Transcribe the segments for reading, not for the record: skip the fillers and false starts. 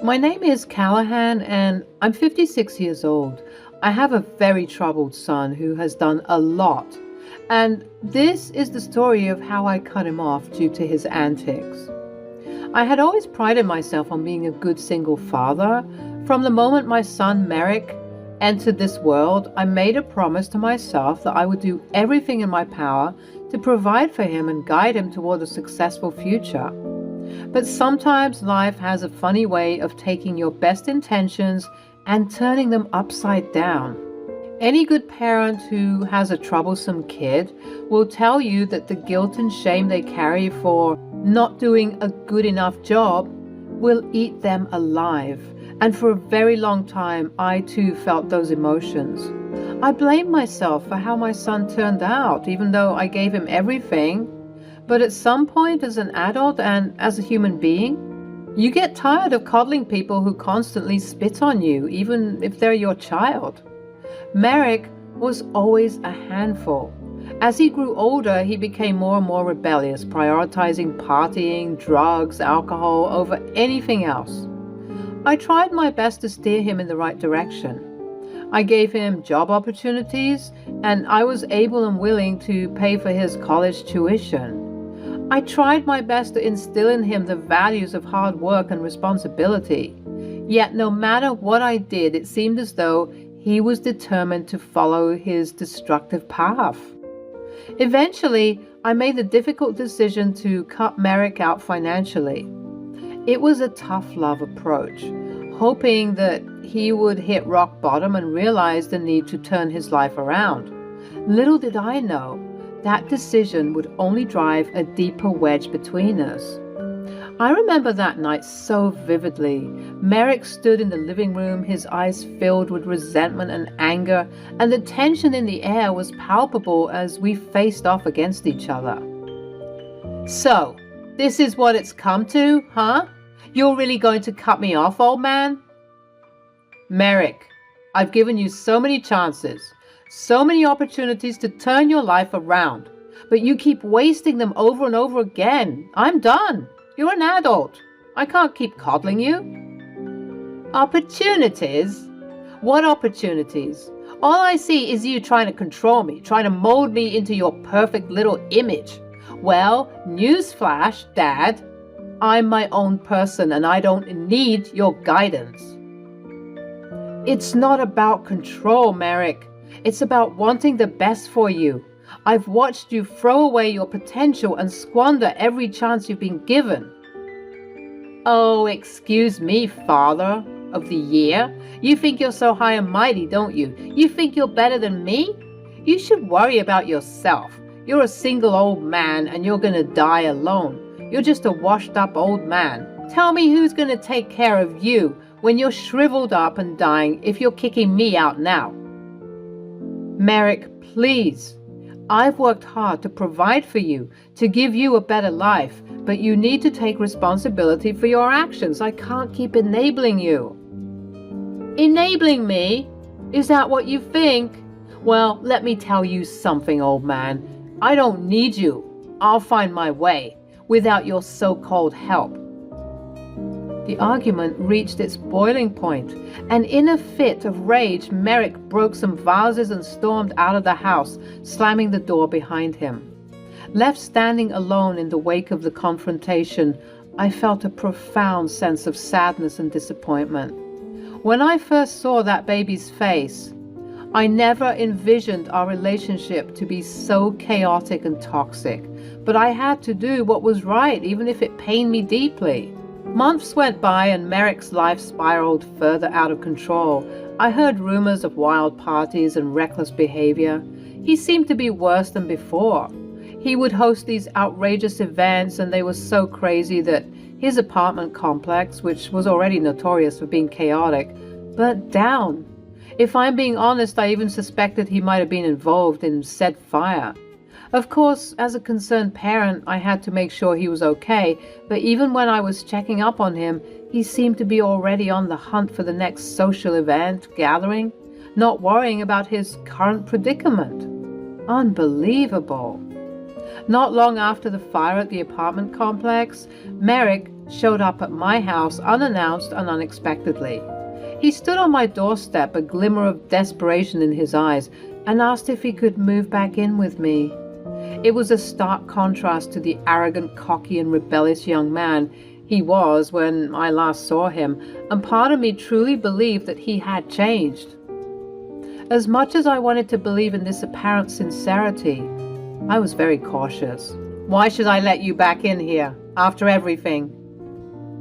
My name is Callahan and I'm 56 years old. I have a very troubled son who has done a lot. And this is the story of how I cut him off due to his antics. I had always prided myself on being a good single father. From the moment my son Merrick entered this world, I made a promise to myself that I would do everything in my power to provide for him and guide him toward a successful future. But sometimes life has a funny way of taking your best intentions and turning them upside down. Any good parent who has a troublesome kid will tell you that the guilt and shame they carry for not doing a good enough job will eat them alive. And for a very long time, I too felt those emotions. I blamed myself for how my son turned out, even though I gave him everything. But at some point, as an adult and as a human being, you get tired of coddling people who constantly spit on you, even if they're your child. Merrick was always a handful. As he grew older, he became more and more rebellious, prioritizing partying, drugs, alcohol over anything else. I tried my best to steer him in the right direction. I gave him job opportunities, and I was able and willing to pay for his college tuition. I tried my best to instill in him the values of hard work and responsibility. Yet no matter what I did, it seemed as though he was determined to follow his destructive path. Eventually, I made the difficult decision to cut Merrick out financially. It was a tough love approach, hoping that he would hit rock bottom and realize the need to turn his life around. Little did I know, that decision would only drive a deeper wedge between us. I remember that night so vividly. Merrick stood in the living room, his eyes filled with resentment and anger, and the tension in the air was palpable as we faced off against each other. "So, this is what it's come to, huh? You're really going to cut me off, old man?" "Merrick, I've given you so many chances, so many opportunities to turn your life around, but you keep wasting them over and over again. I'm done. You're an adult. I can't keep coddling you." "Opportunities? What opportunities? All I see is you trying to control me, trying to mold me into your perfect little image. Well, newsflash, Dad. I'm my own person and I don't need your guidance." "It's not about control, Merrick. It's about wanting the best for you. I've watched you throw away your potential and squander every chance you've been given." "Oh, excuse me, Father of the Year. You think you're so high and mighty, don't you? You think you're better than me? You should worry about yourself. You're a single old man and you're gonna die alone. You're just a washed up old man. Tell me who's gonna take care of you when you're shriveled up and dying if you're kicking me out now." "Merrick, please. I've worked hard to provide for you, to give you a better life, but you need to take responsibility for your actions. I can't keep enabling you." "Enabling me? Is that what you think? Well, let me tell you something, old man. I don't need you. I'll find my way without your so-called help." The argument reached its boiling point, and in a fit of rage, Merrick broke some vases and stormed out of the house, slamming the door behind him. Left standing alone in the wake of the confrontation, I felt a profound sense of sadness and disappointment. When I first saw that baby's face, I never envisioned our relationship to be so chaotic and toxic, but I had to do what was right, even if it pained me deeply. Months went by and Merrick's life spiraled further out of control. I heard rumors of wild parties and reckless behavior. He seemed to be worse than before. He would host these outrageous events, and they were so crazy that his apartment complex, which was already notorious for being chaotic, burnt down. If I'm being honest, I even suspected he might have been involved in said fire. Of course, as a concerned parent, I had to make sure he was okay, but even when I was checking up on him, he seemed to be already on the hunt for the next social event, gathering, not worrying about his current predicament. Unbelievable. Not long after the fire at the apartment complex, Merrick showed up at my house unannounced and unexpectedly. He stood on my doorstep, a glimmer of desperation in his eyes, and asked if he could move back in with me. It was a stark contrast to the arrogant, cocky, and rebellious young man he was when I last saw him, and part of me truly believed that he had changed. As much as I wanted to believe in this apparent sincerity, I was very cautious. Why should I let you back in here, after everything?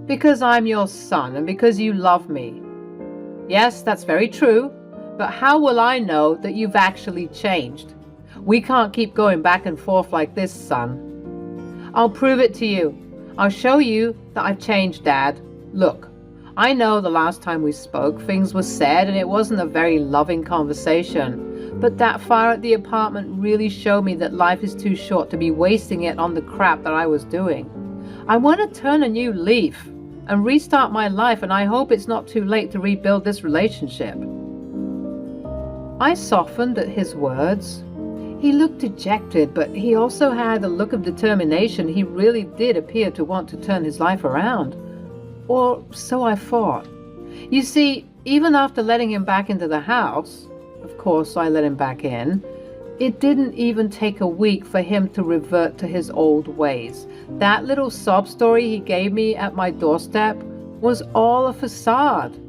Because I'm your son, and because you love me. Yes, that's very true, but how will I know that you've actually changed? We can't keep going back and forth like this, son. I'll prove it to you. I'll show you that I've changed, Dad. Look, I know the last time we spoke, things were said and it wasn't a very loving conversation. But that fire at the apartment really showed me that life is too short to be wasting it on the crap that I was doing. I want to turn a new leaf and restart my life, and I hope it's not too late to rebuild this relationship. I softened at his words. He looked dejected, but he also had a look of determination. He really did appear to want to turn his life around. Or so I thought. You see, even after letting him back into the house, of course I let him back in, it didn't even take a week for him to revert to his old ways. That little sob story he gave me at my doorstep was all a facade.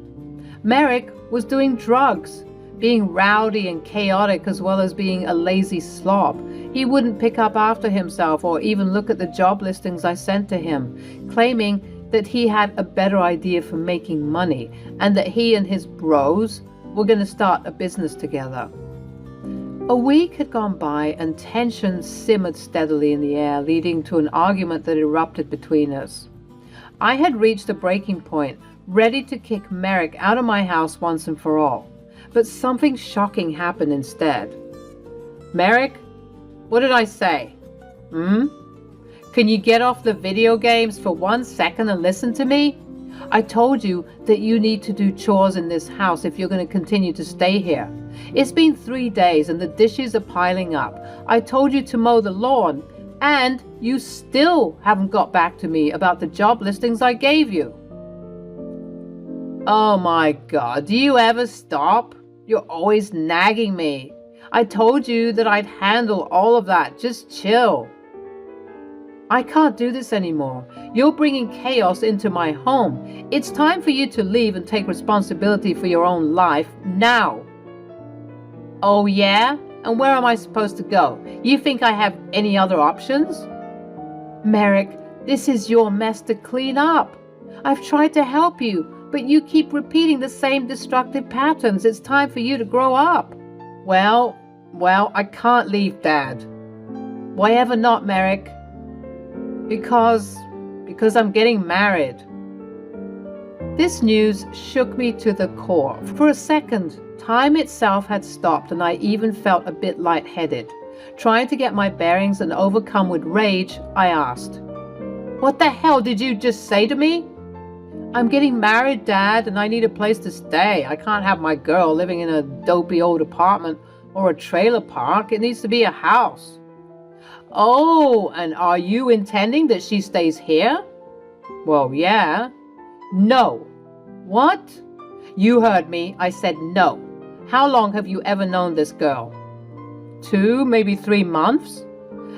Merrick was doing drugs, being rowdy and chaotic as well as being a lazy slob. He wouldn't pick up after himself or even look at the job listings I sent to him, claiming that he had a better idea for making money and that he and his bros were going to start a business together. A week had gone by and tension simmered steadily in the air, leading to an argument that erupted between us. I had reached a breaking point, ready to kick Merrick out of my house once and for all. But something shocking happened instead. Merrick, what did I say? Can you get off the video games for 1 second and listen to me? I told you that you need to do chores in this house if you're going to continue to stay here. It's been 3 days and the dishes are piling up. I told you to mow the lawn, and you still haven't got back to me about the job listings I gave you. Oh my God, do you ever stop? You're always nagging me. I told you that I'd handle all of that. Just chill. I can't do this anymore. You're bringing chaos into my home. It's time for you to leave and take responsibility for your own life now. Oh yeah? And where am I supposed to go? You think I have any other options? Merrick, this is your mess to clean up. I've tried to help you, but you keep repeating the same destructive patterns. It's time for you to grow up. Well, I can't leave, Dad. Why ever not, Merrick? Because I'm getting married. This news shook me to the core. For a second, time itself had stopped and I even felt a bit lightheaded. Trying to get my bearings and overcome with rage, I asked, "What the hell did you just say to me?" "I'm getting married, Dad, and I need a place to stay. I can't have my girl living in a dopey old apartment or a trailer park. It needs to be a house." "Oh, and are you intending that she stays here?" "Well, yeah." "No." "What?" "You heard me. I said no. How long have you ever known this girl?" 2, maybe 3 months.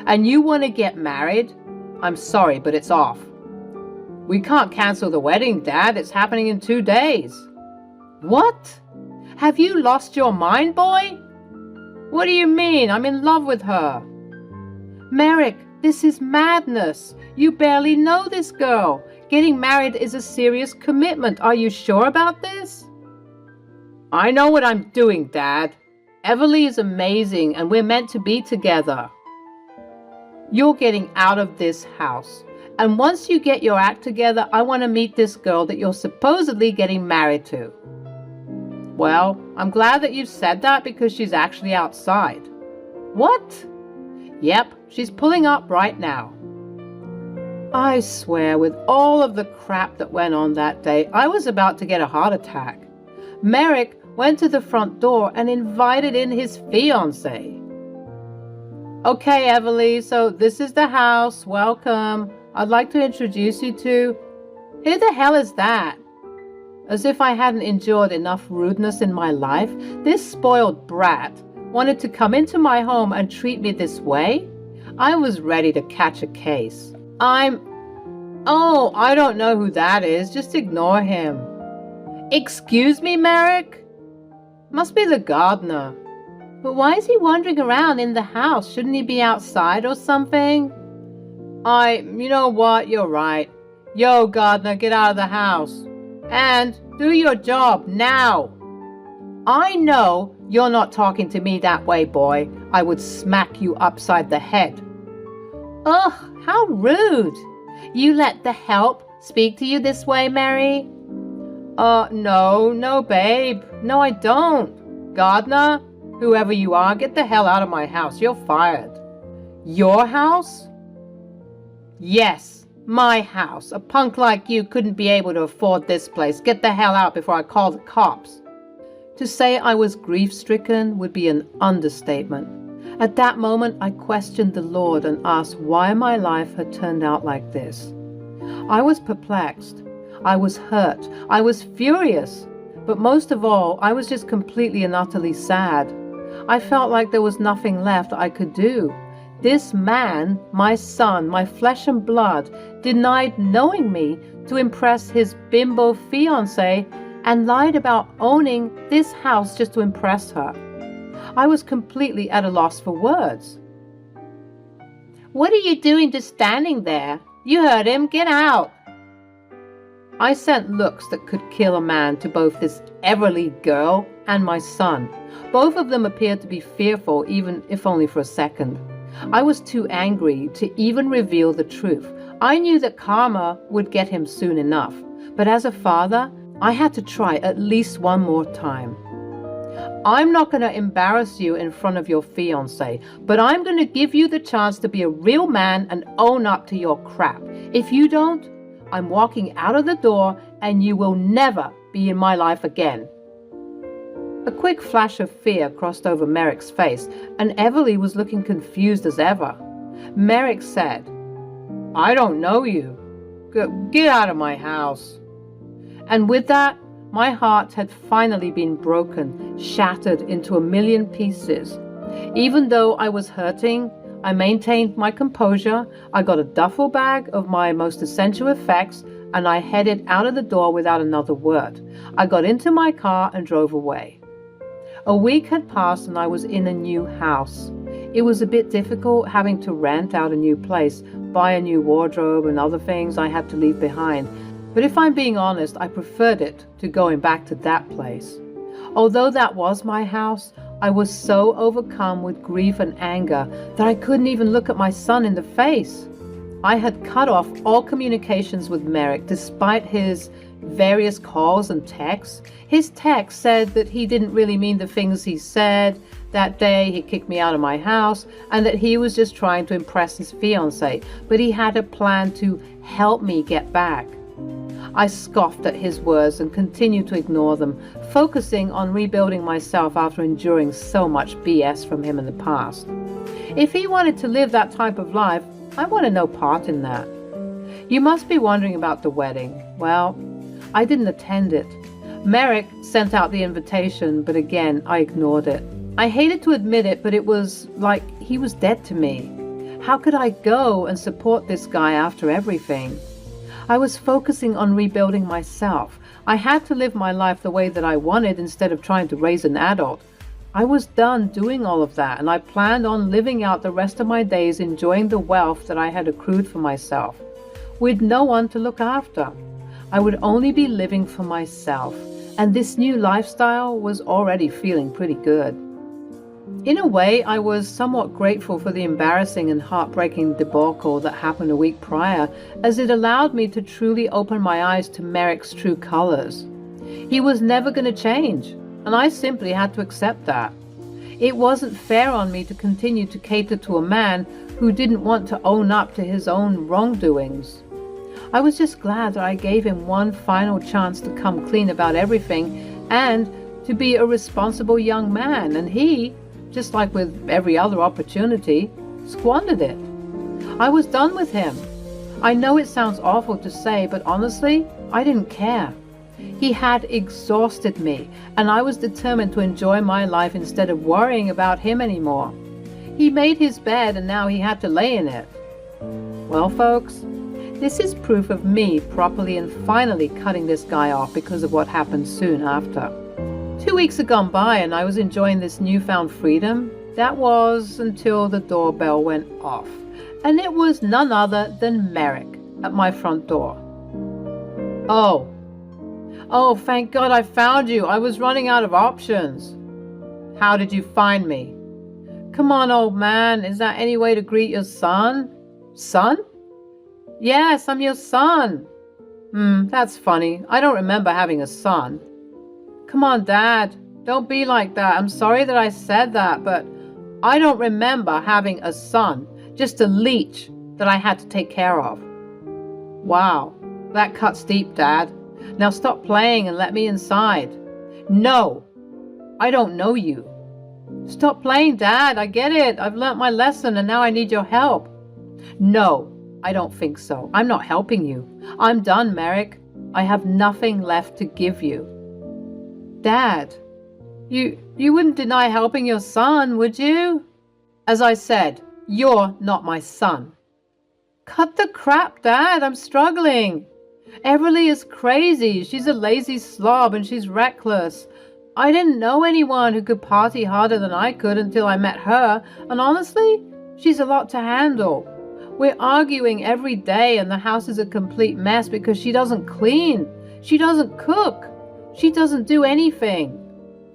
"And you want to get married?" "I'm sorry, but it's off." "We can't cancel the wedding, Dad. It's happening in 2 days." "What? Have you lost your mind, boy?" "What do you mean? I'm in love with her." "Merrick, this is madness. You barely know this girl. Getting married is a serious commitment. Are you sure about this?" "I know what I'm doing, Dad. Everly is amazing and we're meant to be together." "You're getting out of this house. And once you get your act together, I want to meet this girl that you're supposedly getting married to." "Well, I'm glad that you've said that because she's actually outside." "What?" "Yep, she's pulling up right now." I swear, with all of the crap that went on that day, I was about to get a heart attack. Merrick went to the front door and invited in his fiancée. "Okay, Everly, so this is the house. Welcome. I'd like to introduce you to..." Who the hell is that? As if I hadn't endured enough rudeness in my life, this spoiled brat wanted to come into my home and treat me this way? I was ready to catch a case. Oh, I don't know who that is. Just ignore him. Excuse me, Merrick? Must be the gardener. But why is he wandering around in the house? Shouldn't he be outside or something? You know what? You're right. Yo, gardener, get out of the house. And do your job now. I know you're not talking to me that way, boy. I would smack you upside the head. Ugh, how rude. You let the help speak to you this way, Mary? No, babe. No, I don't. Gardener, whoever you are, get the hell out of my house. You're fired. Your house? Yes, my house. A punk like you couldn't be able to afford this place. Get the hell out before I call the cops. To say I was grief-stricken would be an understatement. At that moment, I questioned the Lord and asked why my life had turned out like this. I was perplexed. I was hurt. I was furious. But most of all, I was just completely and utterly sad. I felt like there was nothing left I could do. This man, my son, my flesh and blood, denied knowing me to impress his bimbo fiancée and lied about owning this house just to impress her. I was completely at a loss for words. What are you doing just standing there? You heard him. Get out. I sent looks that could kill a man to both this Everly girl and my son. Both of them appeared to be fearful, even if only for a second. I was too angry to even reveal the truth. I knew that karma would get him soon enough. But as a father, I had to try at least one more time. I'm not going to embarrass you in front of your fiancé, but I'm going to give you the chance to be a real man and own up to your crap. If you don't, I'm walking out of the door and you will never be in my life again. A quick flash of fear crossed over Merrick's face, and Everly was looking confused as ever. Merrick said, I don't know you. Get out of my house. And with that, my heart had finally been broken, shattered into a million pieces. Even though I was hurting, I maintained my composure. I got a duffel bag of my most essential effects, and I headed out of the door without another word. I got into my car and drove away. A week had passed and I was in a new house. It was a bit difficult having to rent out a new place, buy a new wardrobe and other things I had to leave behind. But if I'm being honest, I preferred it to going back to that place. Although that was my house, I was so overcome with grief and anger that I couldn't even look at my son in the face. I had cut off all communications with Merrick despite his various calls and texts. His text said that he didn't really mean the things he said. That day he kicked me out of my house and that he was just trying to impress his fiancée, but he had a plan to help me get back. I scoffed at his words and continued to ignore them, focusing on rebuilding myself after enduring so much BS from him in the past. If he wanted to live that type of life, I wanted no part in that. You must be wondering about the wedding. Well, I didn't attend it. Merrick sent out the invitation, but again, I ignored it. I hated to admit it, but it was like he was dead to me. How could I go and support this guy after everything? I was focusing on rebuilding myself. I had to live my life the way that I wanted instead of trying to raise an adult. I was done doing all of that, and I planned on living out the rest of my days enjoying the wealth that I had accrued for myself, with no one to look after. I would only be living for myself, and this new lifestyle was already feeling pretty good. In a way, I was somewhat grateful for the embarrassing and heartbreaking debacle that happened a week prior, as it allowed me to truly open my eyes to Merrick's true colors. He was never going to change, and I simply had to accept that. It wasn't fair on me to continue to cater to a man who didn't want to own up to his own wrongdoings. I was just glad that I gave him one final chance to come clean about everything and to be a responsible young man, and he, just like with every other opportunity, squandered it. I was done with him. I know it sounds awful to say, but honestly, I didn't care. He had exhausted me, and I was determined to enjoy my life instead of worrying about him anymore. He made his bed, and now he had to lay in it. Well, folks, this is proof of me properly and finally cutting this guy off because of what happened soon after. 2 weeks had gone by, and I was enjoying this newfound freedom. That was until the doorbell went off, and it was none other than Merrick at my front door. Oh, thank God I found you. I was running out of options. How did you find me? Come on, old man. Is that any way to greet your son? Son? Yes, I'm your son. That's funny. I don't remember having a son. Come on, Dad. Don't be like that. I'm sorry that I said that, but I don't remember having a son. Just a leech that I had to take care of. Wow, that cuts deep, Dad. Now stop playing and let me inside. No, I don't know you. Stop playing, Dad. I get it. I've learnt my lesson and now I need your help. No, I don't think so. I'm not helping you. I'm done, Merrick. I have nothing left to give you. Dad, you wouldn't deny helping your son, would you? As I said, you're not my son. Cut the crap, Dad. I'm struggling. Everly is crazy. She's a lazy slob and she's reckless. I didn't know anyone who could party harder than I could until I met her, and honestly, she's a lot to handle. We're arguing every day and the house is a complete mess because she doesn't clean. She doesn't cook. She doesn't do anything.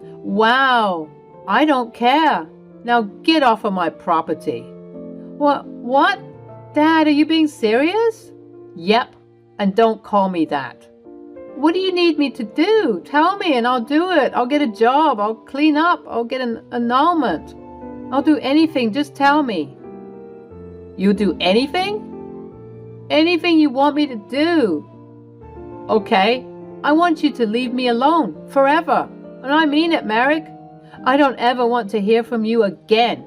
Wow, I don't care. Now get off of my property. What? Dad, are you being serious? Yep, and don't call me that. What do you need me to do? Tell me and I'll do it. I'll get a job. I'll clean up. I'll get an annulment. I'll do anything. Just tell me. You'll do anything? Anything you want me to do. Okay, I want you to leave me alone forever. And I mean it, Merrick. I don't ever want to hear from you again.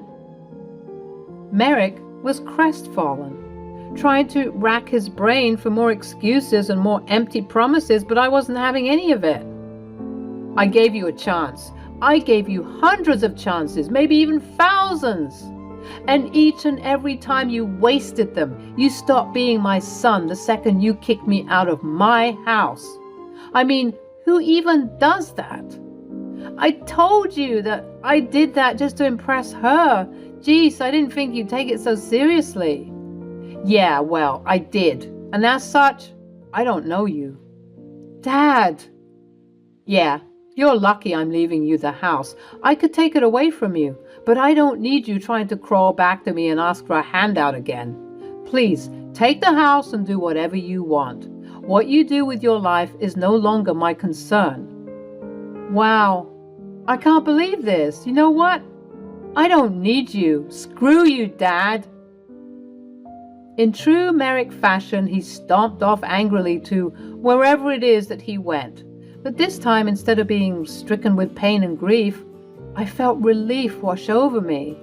Merrick was crestfallen, trying to rack his brain for more excuses and more empty promises, but I wasn't having any of it. I gave you a chance. I gave you hundreds of chances, maybe even thousands. And each and every time you wasted them, you stopped being my son the second you kicked me out of my house. I mean, who even does that? I told you that I did that just to impress her. Geez, I didn't think you'd take it so seriously. Yeah, well, I did. And as such, I don't know you. Dad! Yeah, you're lucky I'm leaving you the house. I could take it away from you, but I don't need you trying to crawl back to me and ask for a handout again. Please, take the house and do whatever you want. What you do with your life is no longer my concern. Wow, I can't believe this. You know what? I don't need you. Screw you, Dad. In true Merrick fashion, he stomped off angrily to wherever it is that he went. But this time, instead of being stricken with pain and grief, I felt relief wash over me.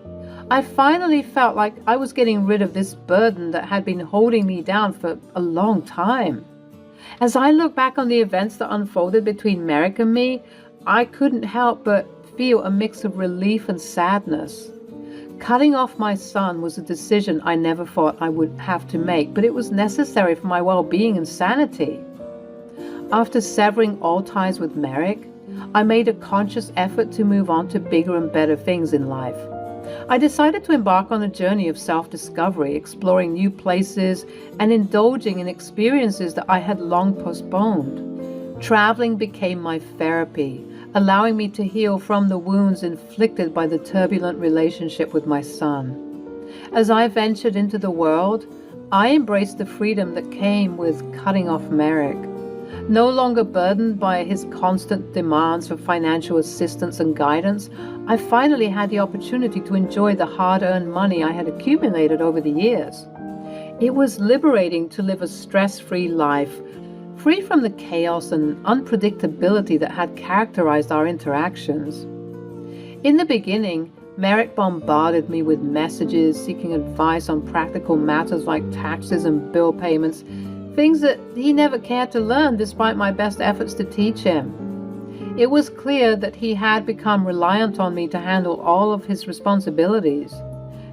I finally felt like I was getting rid of this burden that had been holding me down for a long time. As I look back on the events that unfolded between Merrick and me, I couldn't help but feel a mix of relief and sadness. Cutting off my son was a decision I never thought I would have to make, but it was necessary for my well-being and sanity. After severing all ties with Merrick, I made a conscious effort to move on to bigger and better things in life. I decided to embark on a journey of self-discovery, exploring new places and indulging in experiences that I had long postponed. Traveling became my therapy, allowing me to heal from the wounds inflicted by the turbulent relationship with my son. As I ventured into the world, I embraced the freedom that came with cutting off Merrick. No longer burdened by his constant demands for financial assistance and guidance, I finally had the opportunity to enjoy the hard-earned money I had accumulated over the years. It was liberating to live a stress-free life, free from the chaos and unpredictability that had characterized our interactions. In the beginning, Merrick bombarded me with messages seeking advice on practical matters like taxes and bill payments, things that he never cared to learn despite my best efforts to teach him. It was clear that he had become reliant on me to handle all of his responsibilities.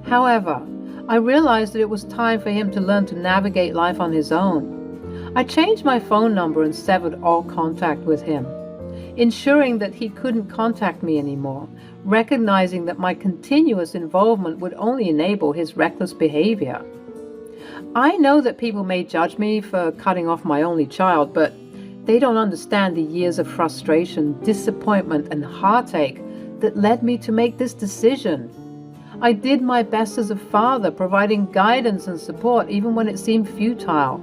However, I realized that it was time for him to learn to navigate life on his own. I changed my phone number and severed all contact with him, ensuring that he couldn't contact me anymore, recognizing that my continuous involvement would only enable his reckless behavior. I know that people may judge me for cutting off my only child, but they don't understand the years of frustration, disappointment, and heartache that led me to make this decision. I did my best as a father, providing guidance and support even when it seemed futile.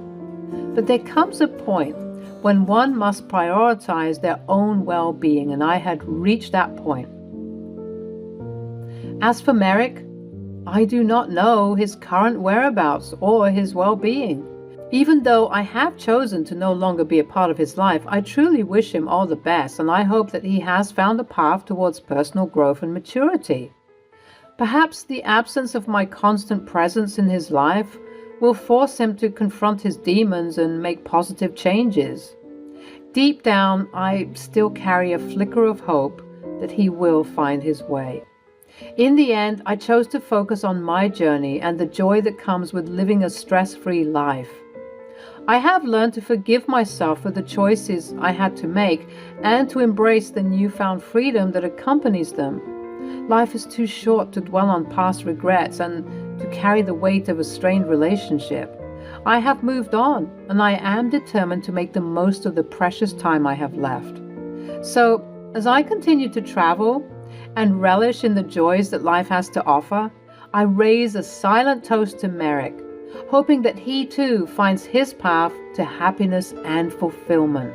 But there comes a point when one must prioritize their own well-being, and I had reached that point. As for Merrick, I do not know his current whereabouts or his well-being. Even though I have chosen to no longer be a part of his life, I truly wish him all the best, and I hope that he has found a path towards personal growth and maturity. Perhaps the absence of my constant presence in his life will force him to confront his demons and make positive changes. Deep down, I still carry a flicker of hope that he will find his way. In the end, I chose to focus on my journey and the joy that comes with living a stress-free life. I have learned to forgive myself for the choices I had to make and to embrace the newfound freedom that accompanies them. Life is too short to dwell on past regrets and to carry the weight of a strained relationship. I have moved on, and I am determined to make the most of the precious time I have left. So, as I continue to travel and relish in the joys that life has to offer, I raise a silent toast to Merrick, hoping that he too finds his path to happiness and fulfillment.